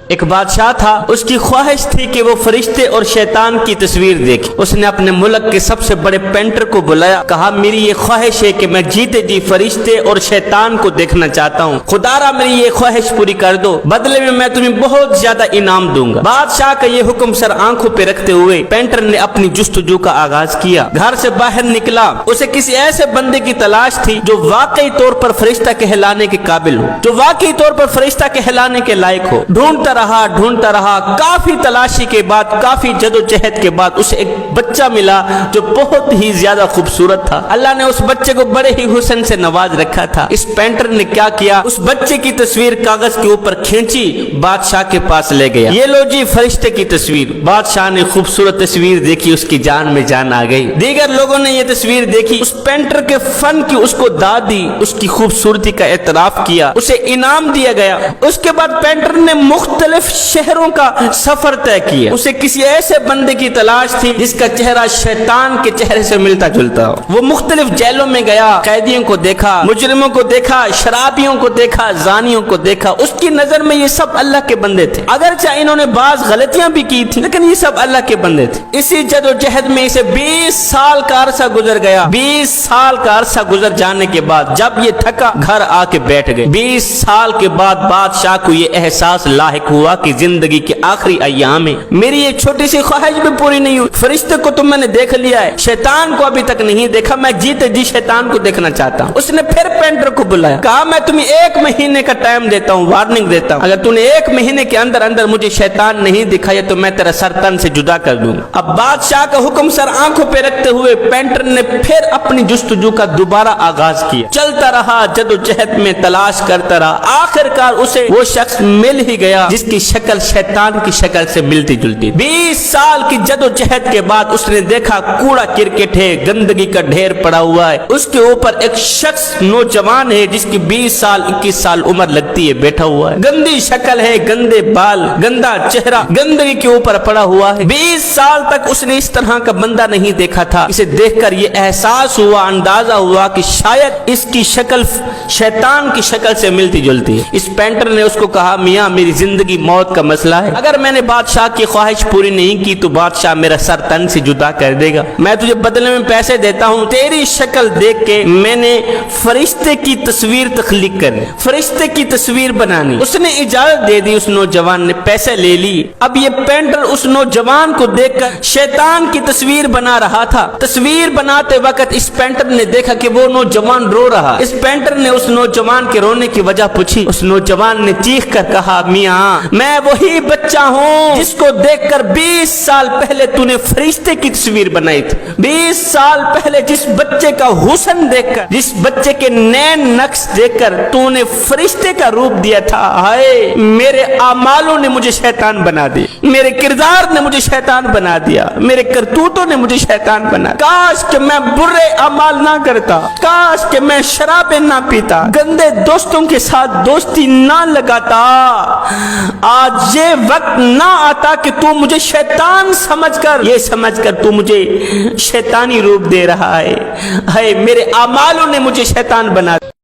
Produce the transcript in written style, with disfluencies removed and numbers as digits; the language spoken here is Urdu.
ایک بادشاہ تھا، اس کی خواہش تھی کہ وہ فرشتے اور شیطان کی تصویر دیکھے۔ اس نے اپنے ملک کے سب سے بڑے پینٹر کو بلایا، کہا میری یہ خواہش ہے کہ میں جیتے جی فرشتے اور شیطان کو دیکھنا چاہتا ہوں، خدا را میری یہ خواہش پوری کر دو، بدلے میں تمہیں بہت زیادہ انعام دوں گا۔ بادشاہ کا یہ حکم سر آنکھوں پہ رکھتے ہوئے پینٹر نے اپنی جستجو کا آغاز کیا۔ گھر سے باہر نکلا، اسے کسی ایسے بندے کی تلاش تھی جو واقعی طور پر فرشتہ کہلانے کے قابل ہو، جو واقعی طور پر فرشتہ کہلانے کے لائق ہو۔ ڈھونڈتا رہا، کافی تلاشی کے بعد، کافی جدوجہد کے بعد اسے ایک بچہ ملا جو بہت ہی زیادہ خوبصورت تھا۔ اللہ نے اس بچے کو بڑے ہی حسن سے نواز رکھا تھا۔ اس پینٹر نے کیا کیا، اس بچے کی تصویر کاغذ کے اوپر کھینچی، بادشاہ کے پاس لے گیا۔ یہ لو جی فرشتے کی تصویر۔ بادشاہ نے خوبصورت تصویر دیکھی، اس کی جان میں جان آ گئی۔ دیگر لوگوں نے یہ تصویر دیکھی، اس پینٹر کے فن کی اس کو داد دی، اس کی خوبصورتی کا اعتراف کیا، اسے انعام دیا گیا۔ اس کے بعد پینٹر نے مختلف شہروں کا سفر طے کیا۔ اسے کسی ایسے بندے کی تلاش تھی جس کا چہرہ شیطان کے چہرے سے ملتا جلتا ہو۔ وہ مختلف جیلوں میں گیا، قیدیوں کو دیکھا، مجرموں کو دیکھا، شرابیوں کو دیکھا، زانیوں کو دیکھا۔ اس کی نظر میں یہ سب اللہ کے بندے تھے، اگرچہ انہوں نے بعض غلطیاں بھی کی تھی، لیکن یہ سب اللہ کے بندے تھے۔ اسی جدوجہد میں اسے 20 سال کا عرصہ گزر گیا۔ 20 سال کا عرصہ گزر جانے کے بعد جب یہ تھکا، گھر آ کے بیٹھ گئے۔ 20 سال کے بعد بادشاہ کو یہ احساس لاحق ہوا کہ زندگی کے آخری ایام میں میری یہ چھوٹی سی خواہش بھی پوری نہیں ہوئی۔ فرشتے کو تو میں نے دیکھ لیا ہے، شیطان کو ابھی تک نہیں دیکھا، میں جیتے جی شیطان کو دیکھنا چاہتا ہوں۔ اس نے پھر پینٹر کو بلایا، کہا میں تمہیں 1 مہینے کا ٹائم دیتا ہوں، وارننگ دیتا ہوں، اگر تم نے 1 مہینے کے اندر مجھے شیطان نہیں دکھایا تو میں تیرا سر تن سے جدا کر دوں گا۔ اب بادشاہ کا حکم سر آنکھوں پہ رکھتے ہوئے پینٹر نے پھر اپنی جستجو کا دوبارہ آغاز کیا۔ چلتا رہا، جدوجہد میں تلاش کرتا رہا، آخرکار اسے وہ شخص مل ہی گیا جس کی شکل شیطان کی شکل سے ملتی جلتی۔ 20 سال کی جدوجہد کے بعد اس نے دیکھا کوڑا کرکٹ ہے، گندگی کا ڈھیر پڑا ہوا ہے، اس کے اوپر ایک شخص نوجوان ہے جس کی 20 سال 21 سال عمر لگتی ہے، بیٹھا ہوا ہے، گندی شکل ہے، گندے بال، گندا چہرہ، گندگی کے اوپر پڑا ہوا ہے۔ 20 سال تک اس نے اس طرح کا بندہ نہیں دیکھا تھا۔ اسے دیکھ کر یہ احساس ہوا، اندازہ ہوا کہ شاید اس کی شکل شیطان کی شکل سے ملتی جلتی ہے۔ اس پینٹر نے اس کو کہا میاں میری زندگی موت کا مسئلہ ہے، اگر میں نے بادشاہ کی خواہش پوری نہیں کی تو بادشاہ میرا سر تن سے جدا کر دے گا، میں تجھے بدلے میں پیسے دیتا ہوں، تیری شکل دیکھ کے میں نے فرشتے کی تصویر تخلیق کرنی، فرشتے کی تصویر بنانی۔ اس نے اجازت دے دی، اس نوجوان نے پیسے لے لی۔ اب یہ پینٹر اس نوجوان کو دیکھ کر شیطان کی تصویر بنا رہا تھا۔ تصویر بناتے وقت اس پینٹر نے دیکھا کہ وہ نوجوان رو رہا۔ اس پینٹر نے اس نوجوان کے رونے کی وجہ پوچھی۔ اس نوجوان نے چیخ کر کہا میاں میں وہی بچہ ہوں جس کو دیکھ کر 20 سال پہلے تو نے فرشتے کی تصویر بنائی تھی۔ 20 سال پہلے جس بچے کا حسن دیکھ کر، جس بچے کے نین نقش دیکھ کر تو نے فرشتے کا روپ دیا تھا، ہائے میرے اعمالوں نے مجھے شیطان بنا دیا، میرے کردار نے مجھے شیطان بنا دیا، میرے کرتوتوں نے مجھے شیطان بنا دیا۔ کاش کہ میں برے اعمال نہ کرتا، کاش کہ میں شرابیں نہ پیتا، گندے دوستوں کے ساتھ دوستی نہ لگاتا، آج یہ وقت نہ آتا کہ تو مجھے شیطان سمجھ کر، یہ سمجھ کر تو مجھے شیطانی روپ دے رہا ہے، ہائے میرے اعمالوں نے مجھے شیطان بنا دیا۔